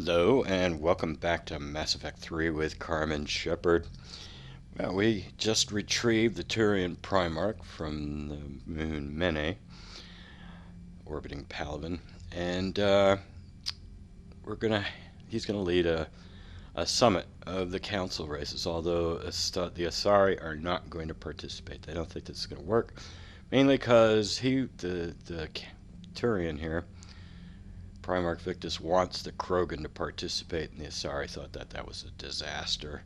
Hello, and welcome back to Mass Effect 3 with Carmen Shepard. Well, we just retrieved the Turian Primarch from the moon Mene, orbiting Palaven, and he's gonna lead a summit of the Council races, although the Asari are not going to participate. They don't think this is going to work, mainly because the Turian here, Primarch Victus, wants the Krogan to participate, and the Asari thought that was a disaster,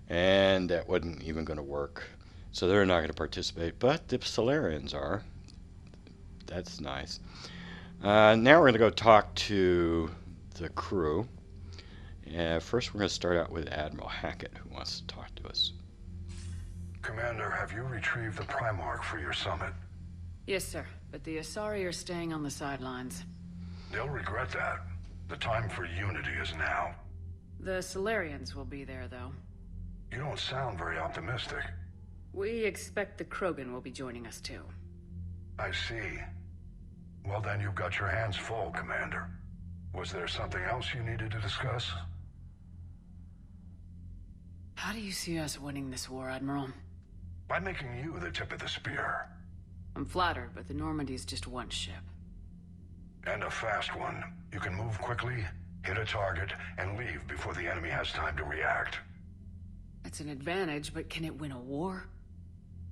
and that wasn't even going to work. So they're not going to participate, but the Solarians are. That's nice. Now we're going to go talk to the crew. First, we're going to start out with Admiral Hackett, who wants to talk to us. Commander, have you retrieved the Primarch for your summit? Yes, sir. But the Asari are staying on the sidelines. They'll regret that. The time for unity is now. The Solarians will be there, though. You don't sound very optimistic. We expect the Krogan will be joining us, too. I see. Well, then you've got your hands full, Commander. Was there something else you needed to discuss? How do you see us winning this war, Admiral? By making you the tip of the spear. I'm flattered, but the Normandy is just one ship. And a fast one. You can move quickly, hit a target, and leave before the enemy has time to react. It's an advantage, but can it win a war?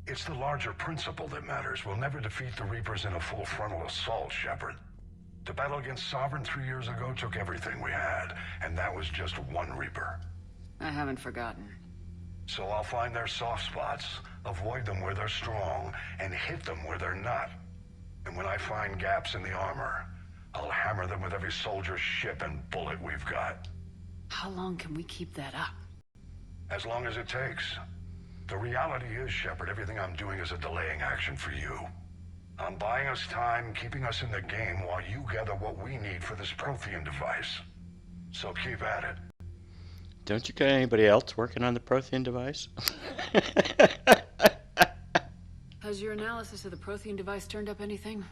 It's the larger principle that matters. We'll never defeat the Reapers in a full frontal assault, Shepard. The battle against Sovereign 3 years ago took everything we had, and that was just one Reaper. I haven't forgotten. So I'll find their soft spots, avoid them where they're strong, and hit them where they're not. And when I find gaps in the armor, I'll hammer them with every soldier, ship, and bullet we've got. How long can we keep that up? As long as it takes. The reality is, Shepard, everything I'm doing is a delaying action for you. I'm buying us time, keeping us in the game while you gather what we need for this Prothean device. So keep at it. Don't you got anybody else working on the Prothean device? Has your analysis of the Prothean device turned up anything?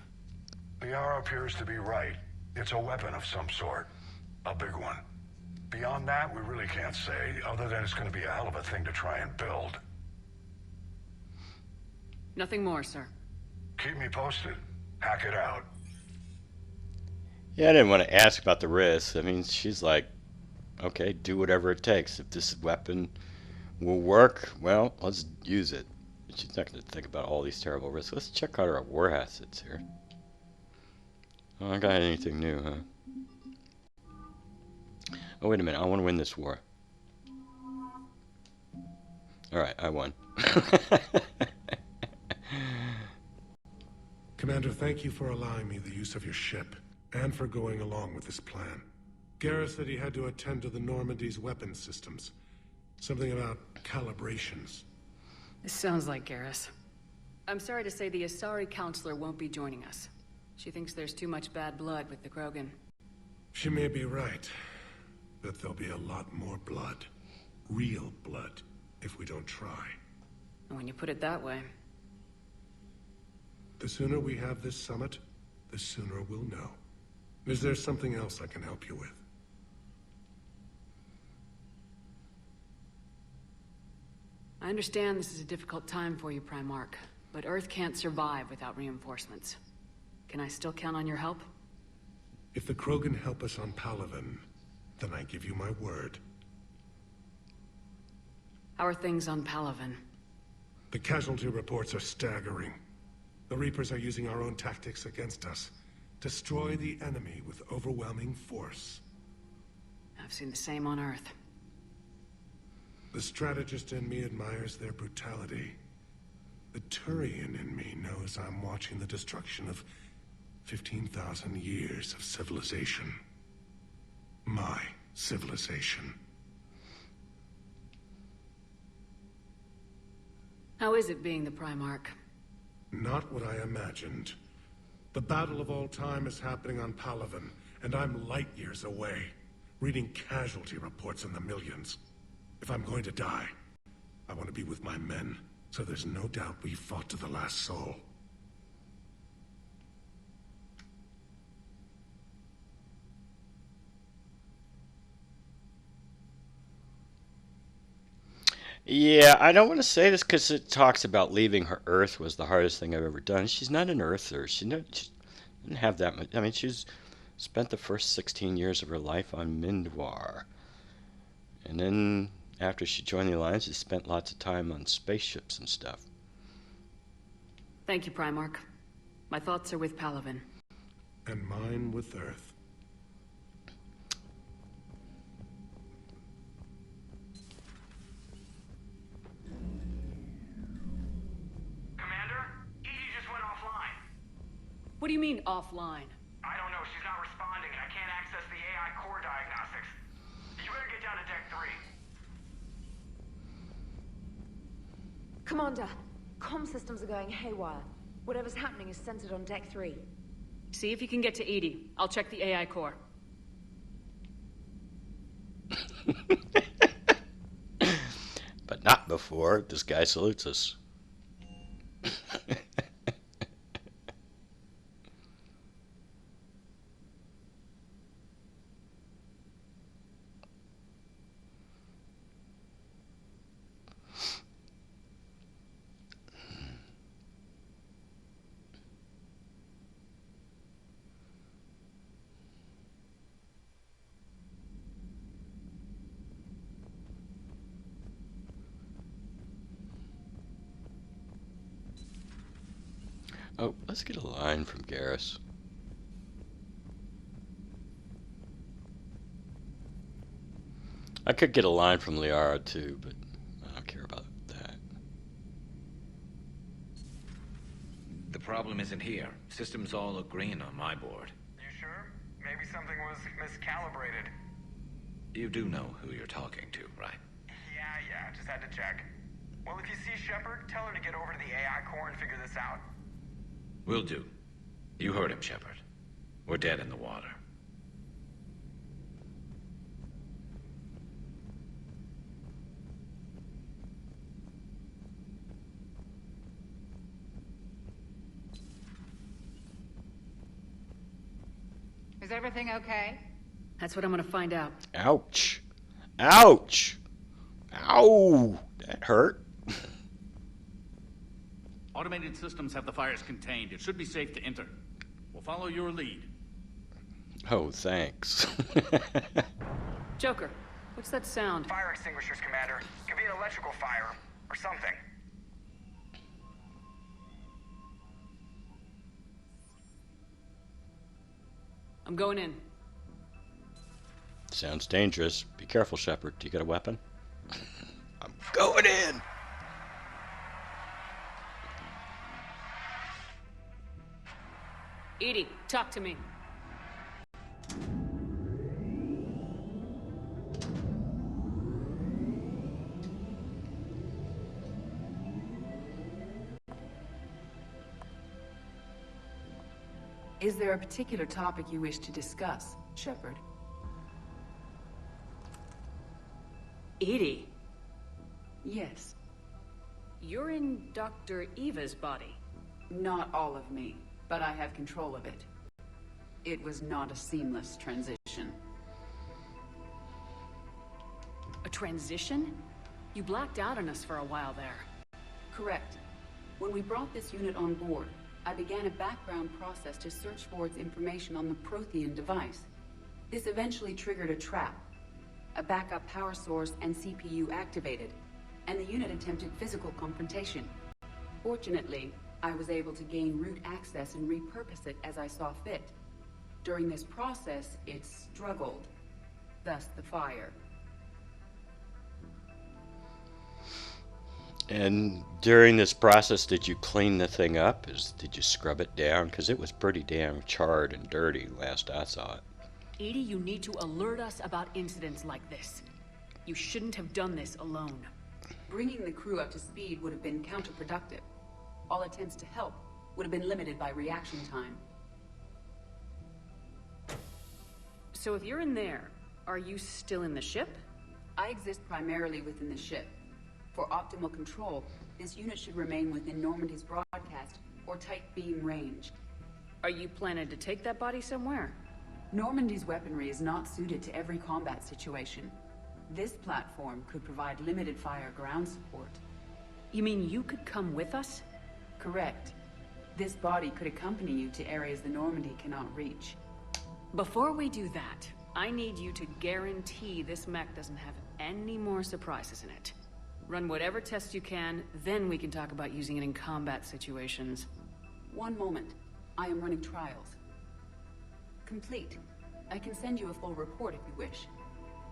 The R appears to be right. It's a weapon of some sort. A big one. Beyond that, we really can't say, other than it's going to be a hell of a thing to try and build. Nothing more, sir. Keep me posted. Hack it out. Yeah, I didn't want to ask about the risks. I mean, she's like, okay, do whatever it takes. If this weapon will work, well, let's use it. She's not going to think about all these terrible risks. Let's check out our war assets here. Oh, I got anything new, huh? Oh, wait a minute. I want to win this war. Alright, I won. Commander, thank you for allowing me the use of your ship, and for going along with this plan. Garrus said he had to attend to the Normandy's weapons systems. Something about calibrations. This sounds like Garrus. I'm sorry to say the Asari counselor won't be joining us. She thinks there's too much bad blood with the Krogan. She may be right, but there'll be a lot more blood. Real blood, if we don't try. And when you put it that way... The sooner we have this summit, the sooner we'll know. Is there something else I can help you with? I understand this is a difficult time for you, Primarch, but Earth can't survive without reinforcements. Can I still count on your help? If the Krogan help us on Palaven, then I give you my word. How are things on Palaven? The casualty reports are staggering. The Reapers are using our own tactics against us. Destroy the enemy with overwhelming force. I've seen the same on Earth. The strategist in me admires their brutality. The Turian in me knows I'm watching the destruction of 15,000 years of civilization. My civilization. How is it being the Primarch? Not what I imagined. The battle of all time is happening on Palaven, and I'm light years away, reading casualty reports in the millions. If I'm going to die, I want to be with my men, so there's no doubt we fought to the last soul. Yeah, I don't want to say this because it talks about leaving her Earth was the hardest thing I've ever done. She's not an Earther. She didn't have that much. I mean, she's spent the first 16 years of her life on Mindwar. And then after she joined the Alliance, she spent lots of time on spaceships and stuff. Thank you, Primarch. My thoughts are with Palaven. And mine with Earth. Commander, Edie just went offline. What do you mean, offline? I don't know, she's not responding and I can't access the AI core diagnostics. You better get down to Deck 3. Commander, comm systems are going haywire. Whatever's happening is centered on Deck 3. See if you can get to Edie. I'll check the AI core. But not before this guy salutes us. Oh, let's get a line from Garrus. I could get a line from Liara too, but I don't care about that. The problem isn't here. Systems all look green on my board. You sure? Maybe something was miscalibrated. You do know who you're talking to, right? Yeah, just had to check. Well, if you see Shepard, tell her to get over to the AI core and figure this out. Will do. You heard him, Shepard. We're dead in the water. Is everything okay? That's what I'm gonna find out. Ouch. Ouch. Ow. That hurt. Automated systems have the fires contained. It should be safe to enter. We'll follow your lead. Oh, thanks. Joker, what's that sound? Fire extinguishers, Commander. Could be an electrical fire, or something. I'm going in. Sounds dangerous. Be careful, Shepard. Do you got a weapon? I'm going in. Edie, talk to me. Is there a particular topic you wish to discuss, Shepard? Edie, Yes. you're in Dr. Eva's body. Not all of me, but I have control of it. It was not a seamless transition. A transition? You blacked out on us for a while there. Correct. When we brought this unit on board, I began a background process to search for its information on the Prothean device. This eventually triggered a trap. A backup power source and CPU activated, and the unit attempted physical confrontation. Fortunately, I was able to gain root access and repurpose it as I saw fit. During this process, it struggled. Thus the fire. And during this process, did you clean the thing up? Did you scrub it down? Because it was pretty damn charred and dirty last I saw it. Edie, you need to alert us about incidents like this. You shouldn't have done this alone. Bringing the crew up to speed would have been counterproductive. All attempts to help would have been limited by reaction time. So if you're in there, are you still in the ship? I exist primarily within the ship. For optimal control, this unit should remain within Normandy's broadcast or tight beam range. Are you planning to take that body somewhere? Normandy's weaponry is not suited to every combat situation. This platform could provide limited fire ground support. You mean you could come with us? Correct. This body could accompany you to areas the Normandy cannot reach. Before we do that, I need you to guarantee this mech doesn't have any more surprises in it. Run whatever tests you can, then we can talk about using it in combat situations. One moment. I am running trials. Complete. I can send you a full report if you wish.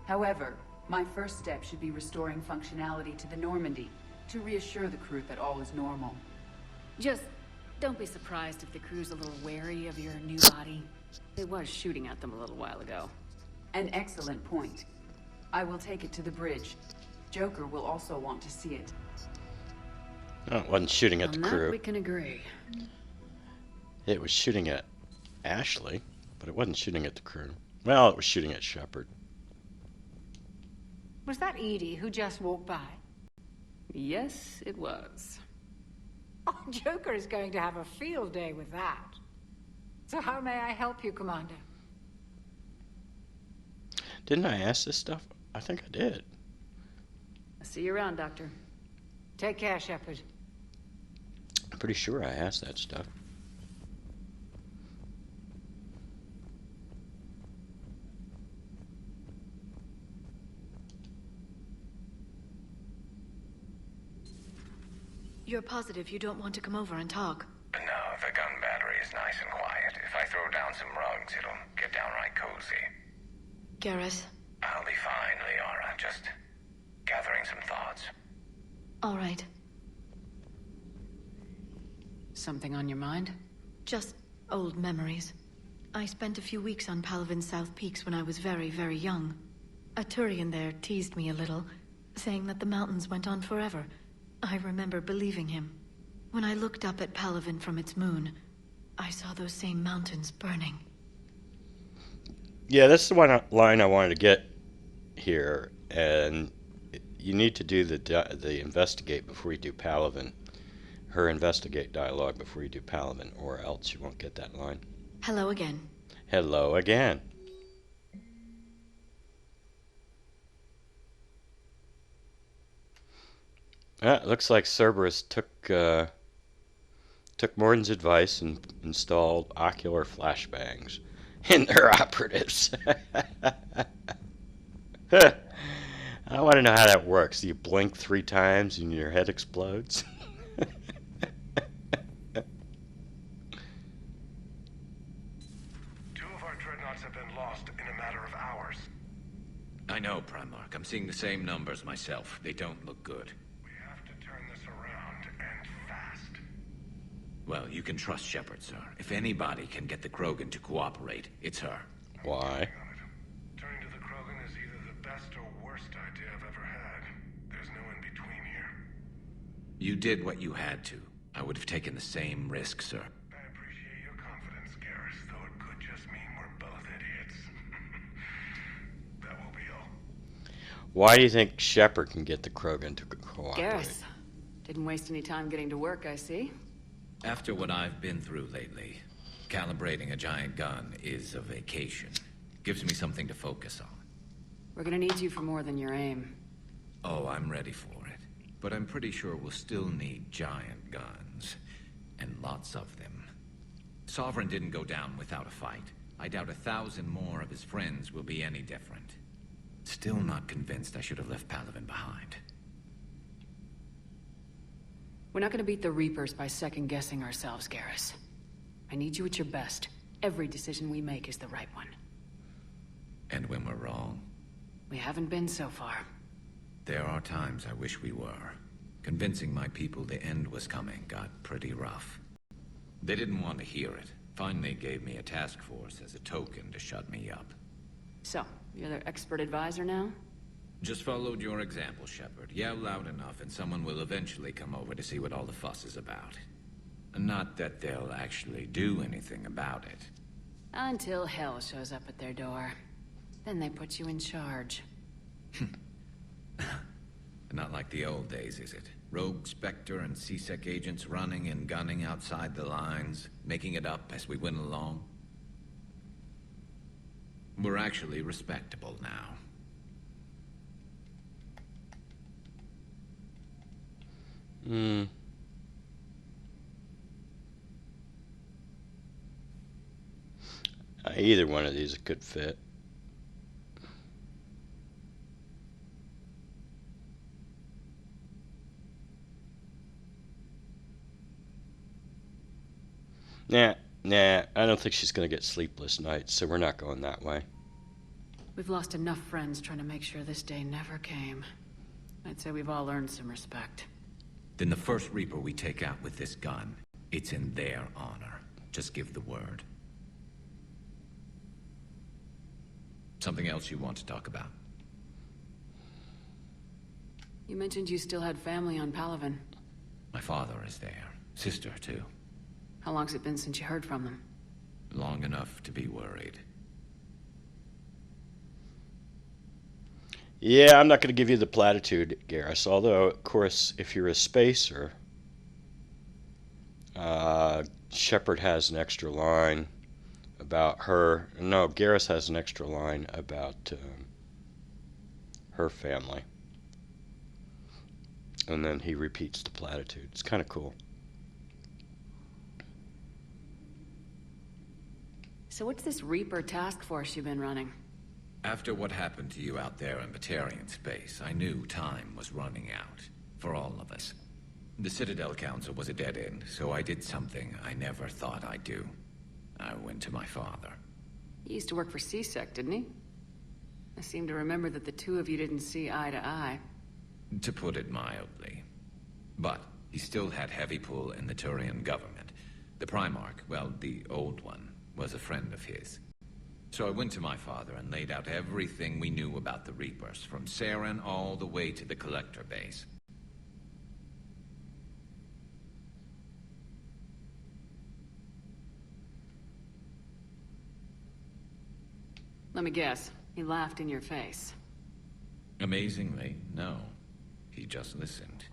However, my first step should be restoring functionality to the Normandy to reassure the crew that all is normal. Just don't be surprised if the crew's a little wary of your new body. It was shooting at them a little while ago. An excellent point. I will take it to the bridge. Joker will also want to see it. Oh, it wasn't shooting at the On that, crew. we can agree. It was shooting at Ashley, but it wasn't shooting at the crew. Well, it was shooting at Shepard. Was that Edie who just walked by? Yes, it was. Oh, Joker is going to have a field day with that. So how may I help you, Commander? Didn't I ask this stuff? I think I did. I'll see you around, Doctor. Take care, Shepard. I'm pretty sure I asked that stuff. You're positive you don't want to come over and talk? No, the gun battery is nice and quiet. If I throw down some rugs, it'll get downright cozy. Garrus? I'll be fine, Liara. Just gathering some thoughts. All right. Something on your mind? Just old memories. I spent a few weeks on Palavin's South Peaks when I was very, very young. A Turian there teased me a little, saying that the mountains went on forever. I remember believing him. When I looked up at Palavin from its moon, I saw those same mountains burning. Yeah, that's the one line I wanted to get here, and you need to do the investigate before you do Palavin. Her investigate dialogue before you do Palavin, or else you won't get that line. Hello again. Hello again. It looks like Cerberus took Morden's advice and installed ocular flashbangs in their operatives. I want to know how that works. You blink 3 times and your head explodes? Two of our dreadnoughts have been lost in a matter of hours. I know, Primarch. I'm seeing the same numbers myself. They don't look good. We have to turn this around, and fast. Well, you can trust Shepard, sir. If anybody can get the Krogan to cooperate, it's her. Why? Turning to the Krogan is either the best or worst idea I've ever had. There's no in between here. You did what you had to. I would have taken the same risk, sir. I appreciate your confidence, Garrus, though it could just mean we're both idiots. That will be all. Why do you think Shepard can get the Krogan to cooperate? Garrus. Didn't waste any time getting to work, I see. After what I've been through lately, calibrating a giant gun is a vacation. Gives me something to focus on. We're gonna need you for more than your aim. Oh, I'm ready for it. But I'm pretty sure we'll still need giant guns. And lots of them. Sovereign didn't go down without a fight. I doubt 1,000 more of his friends will be any different. Still not convinced I should have left Palavin behind. We're not gonna beat the Reapers by second-guessing ourselves, Garrus. I need you at your best. Every decision we make is the right one. And when we're wrong? We haven't been so far. There are times I wish we were. Convincing my people the end was coming got pretty rough. They didn't want to hear it. Finally gave me a task force as a token to shut me up. So, you're their expert advisor now? Just followed your example, Shepard. Yell loud enough and someone will eventually come over to see what all the fuss is about. Not that they'll actually do anything about it. Until hell shows up at their door. Then they put you in charge. Not like the old days, is it? Rogue Spectre and C-Sec agents running and gunning outside the lines, making it up as we went along. We're actually respectable now. Either one of these could fit. Nah, I don't think she's going to get sleepless nights, so we're not going that way. We've lost enough friends trying to make sure this day never came. I'd say we've all earned some respect. Then the first Reaper we take out with this gun, it's in their honor. Just give the word. Something else you want to talk about? You mentioned you still had family on Palaven. My father is there. Sister, too. How long's it been since you heard from them? Long enough to be worried. Yeah, I'm not going to give you the platitude, Garrus. Although, of course, if you're a spacer, Shepard has an extra line about her. No, Garrus has an extra line about her family. And then he repeats the platitude. It's kind of cool. So what's this Reaper task force you've been running? After what happened to you out there in Batarian space, I knew time was running out. For all of us. The Citadel Council was a dead end, so I did something I never thought I'd do. I went to my father. He used to work for CSEC, didn't he? I seem to remember that the two of you didn't see eye to eye. To put it mildly. But he still had heavy pull in the Turian government. The Primarch, well, the old one, was a friend of his. So I went to my father and laid out everything we knew about the Reapers, from Saren all the way to the Collector base. Let me guess. He laughed in your face. Amazingly, no. He just listened.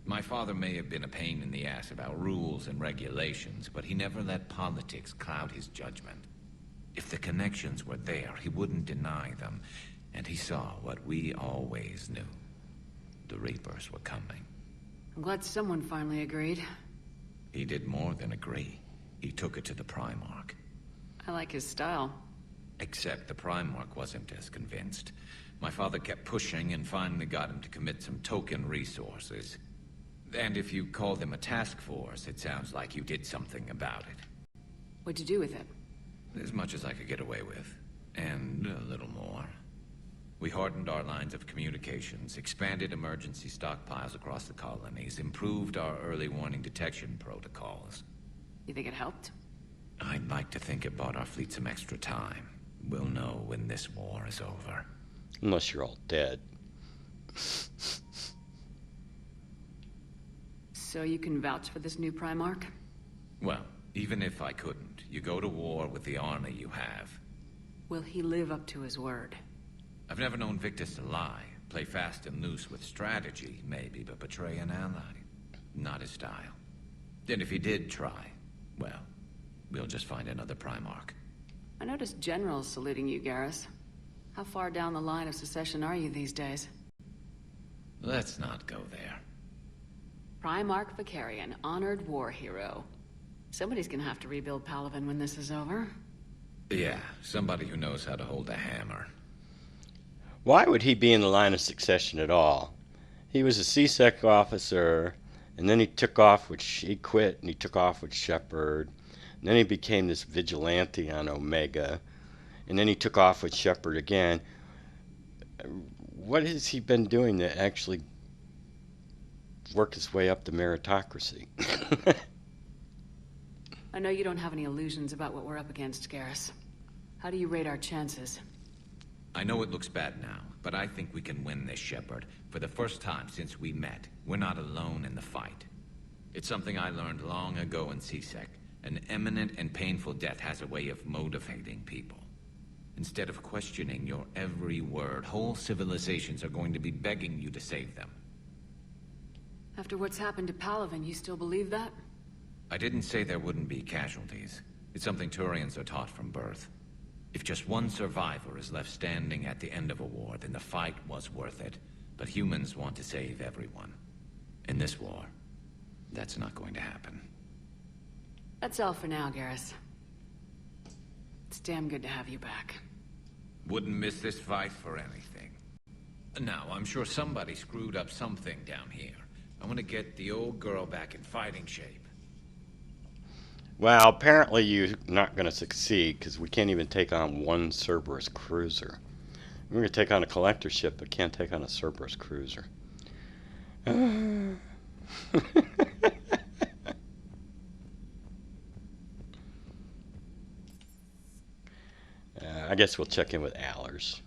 My father may have been a pain in the ass about rules and regulations, but he never let politics cloud his judgment. If the connections were there, he wouldn't deny them. And he saw what we always knew. The Reapers were coming. I'm glad someone finally agreed. He did more than agree. He took it to the Primarch. I like his style. Except the Primarch wasn't as convinced. My father kept pushing and finally got him to commit some token resources. And if you call them a task force, it sounds like you did something about it. What'd you do with it? As much as I could get away with. And a little more. We hardened our lines of communications, expanded emergency stockpiles across the colonies, improved our early warning detection protocols. You think it helped? I'd like to think it bought our fleet some extra time. We'll know when this war is over. Unless you're all dead. So you can vouch for this new Primarch? Well, even if I couldn't, you go to war with the army you have. Will he live up to his word? I've never known Victus to lie. Play fast and loose with strategy, maybe, but betray an ally. Not his style. And if he did try, well, we'll just find another Primarch. I noticed generals saluting you, Garrus. How far down the line of secession are you these days? Let's not go there. Primarch Vicarian, honored war hero. Somebody's gonna have to rebuild Palaven when this is over. Yeah, somebody who knows how to hold a hammer. Why would he be in the line of succession at all? He was a CSEC officer, and then he quit, and he took off with Shepard. And then he became this vigilante on Omega, and then he took off with Shepard again. What has he been doing to actually work his way up the meritocracy? I know you don't have any illusions about what we're up against, Garrus. How do you rate our chances? I know it looks bad now, but I think we can win this, Shepard. For the first time since we met, we're not alone in the fight. It's something I learned long ago in CSEC. An imminent and painful death has a way of motivating people. Instead of questioning your every word, whole civilizations are going to be begging you to save them. After what's happened to Palaven, you still believe that? I didn't say there wouldn't be casualties. It's something Turians are taught from birth. If just one survivor is left standing at the end of a war, then the fight was worth it. But humans want to save everyone. In this war, That's not going to happen. That's all for now, Garrus. It's damn good to have you back. Wouldn't miss this fight for anything. Now, I'm sure somebody screwed up something down here. I want to get the old girl back in fighting shape. Well, apparently you're not going to succeed, because we can't even take on one Cerberus cruiser. We're going to take on a collector ship, but can't take on a Cerberus cruiser. I guess we'll check in with Allers.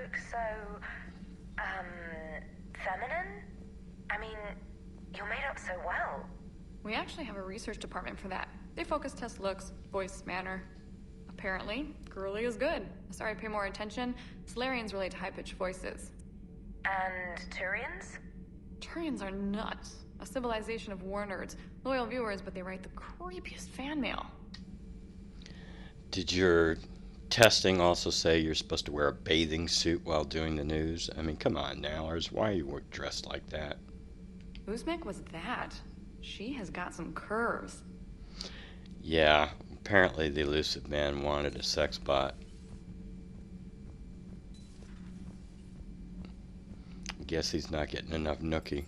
Look so, feminine? I mean, you're made up so well. We actually have a research department for that. They focus test looks, voice, manner. Apparently, girly is good. Sorry, pay more attention. Solarians relate to high-pitched voices. And Turians? Turians are nuts. A civilization of war nerds. Loyal viewers, but they write the creepiest fan mail. Did your testing also say you're supposed to wear a bathing suit while doing the news? I mean, come on now, why are you dressed like that? Whose mech was that? She has got some curves. Yeah, apparently the elusive man wanted a sexbot. Guess he's not getting enough nookie.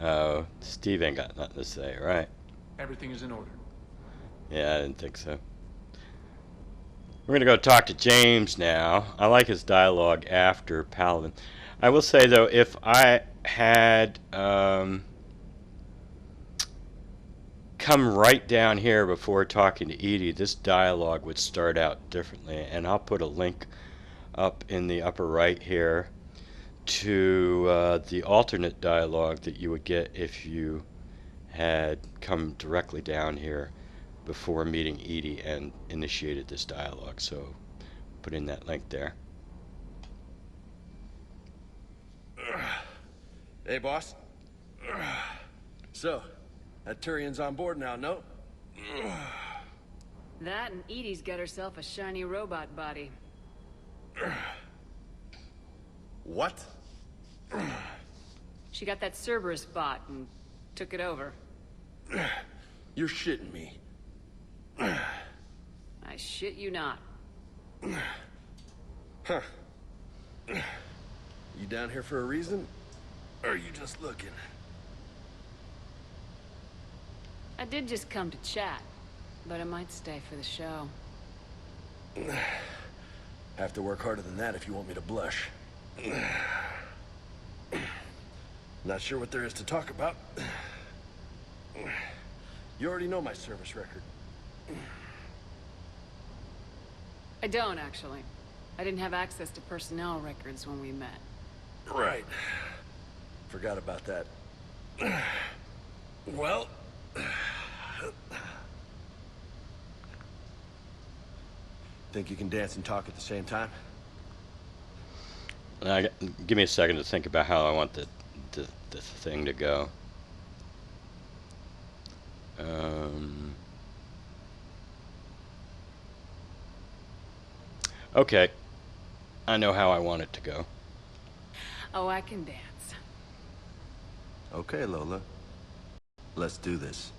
Oh, Steve ain't got nothing to say, right? Everything is in order. Yeah, I didn't think so. We're going to go talk to James now. I like his dialogue after Paladin. I will say, though, if I had come right down here before talking to Edie, this dialogue would start out differently. And I'll put a link up in the upper right here to the alternate dialogue that you would get if you had come directly down here before meeting Edie and initiated this dialogue. So put in that link there. Hey, boss. So, that Turian's on board now, no? That and Edie's got herself a shiny robot body. What? She got that Cerberus bot and took it over. You're shitting me. I shit you not. Huh. You down here for a reason? Or are you just looking? I did just come to chat, but I might stay for the show. Have to work harder than that if you want me to blush. Not sure what there is to talk about. You already know my service record. I don't, actually. I didn't have access to personnel records when we met. Right. Forgot about that. Well... Think you can dance and talk at the same time? Give me a second to think about how I want the thing to go. Okay. I know how I want it to go. Oh, I can dance. Okay, Lola. Let's do this.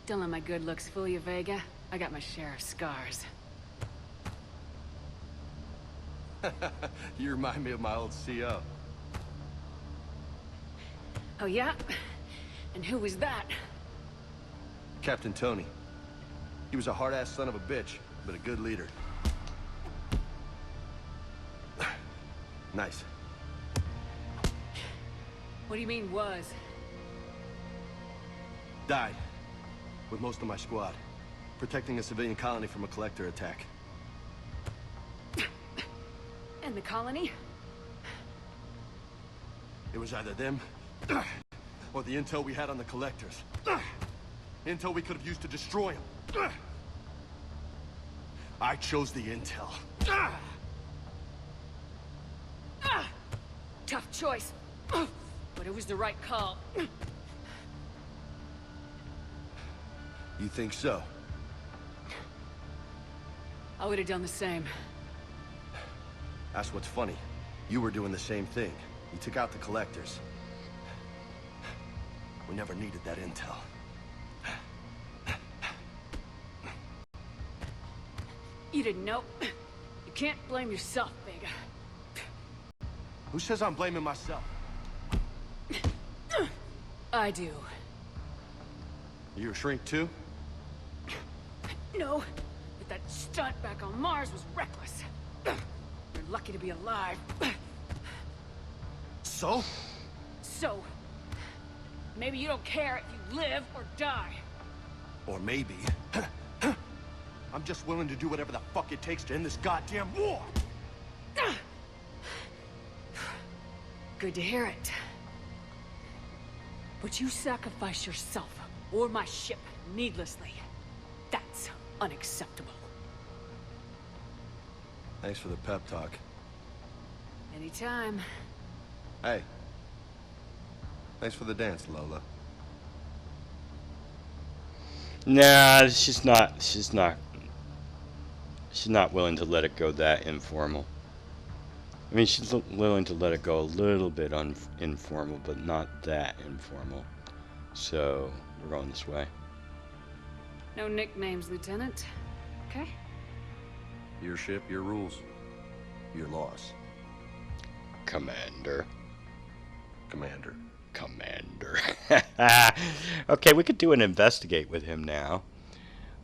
Don't let my good looks fool you, Vega. I got my share of scars. You remind me of my old CO. Oh, yeah? And who was that? Captain Tony. He was a hard-ass son of a bitch, but a good leader. Nice. What do you mean, was? Died. With most of my squad. protecting a civilian colony from a collector attack. And the colony? It was either them, or the intel we had on the collectors. Intel we could have used to destroy them. I chose the intel. Tough choice. But it was the right call. You think so? I would have done the same. That's what's funny. You were doing the same thing. You took out the collectors. We never needed that intel. You didn't know. You can't blame yourself, Vega. Who says I'm blaming myself? I do. You a shrink too? No, but that stunt back on Mars was reckless. You're lucky to be alive. So? So, maybe you don't care if you live or die. Or maybe... I'm just willing to do whatever the fuck it takes to end this goddamn war! Good to hear it. But you sacrifice yourself, or my ship, needlessly. That's unacceptable. Thanks for the pep talk. Anytime. Hey. Thanks for the dance, Lola. Nah, she's not willing to let it go that informal. I mean, she's willing to let it go a little bit informal, but not that informal. So, we're going this way. No nicknames, Lieutenant. Okay? Your ship, your rules. Your laws. Commander. Commander. Commander. Okay, we could do an investigate with him now.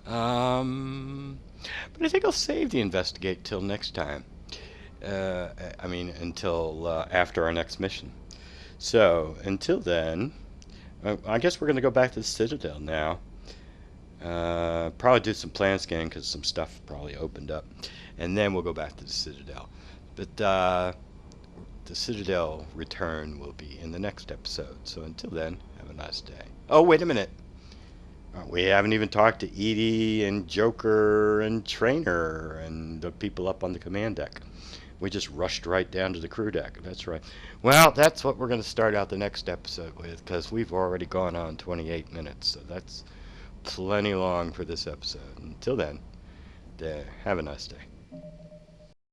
But I think I'll save the investigate till next time. I mean, until after our next mission. So, until then, I guess we're going to go back to the Citadel now. Probably do some plan scanning because some stuff probably opened up. And then we'll go back to the Citadel. But the Citadel return will be in the next episode. So until then, have a nice day. Oh, wait a minute. We haven't even talked to Edie and Joker and Trainer and the people up on the command deck. We just rushed right down to the crew deck. That's right. Well, that's what we're going to start out the next episode with, because we've already gone on 28 minutes. So that's plenty long for this episode. Until then, have a nice day.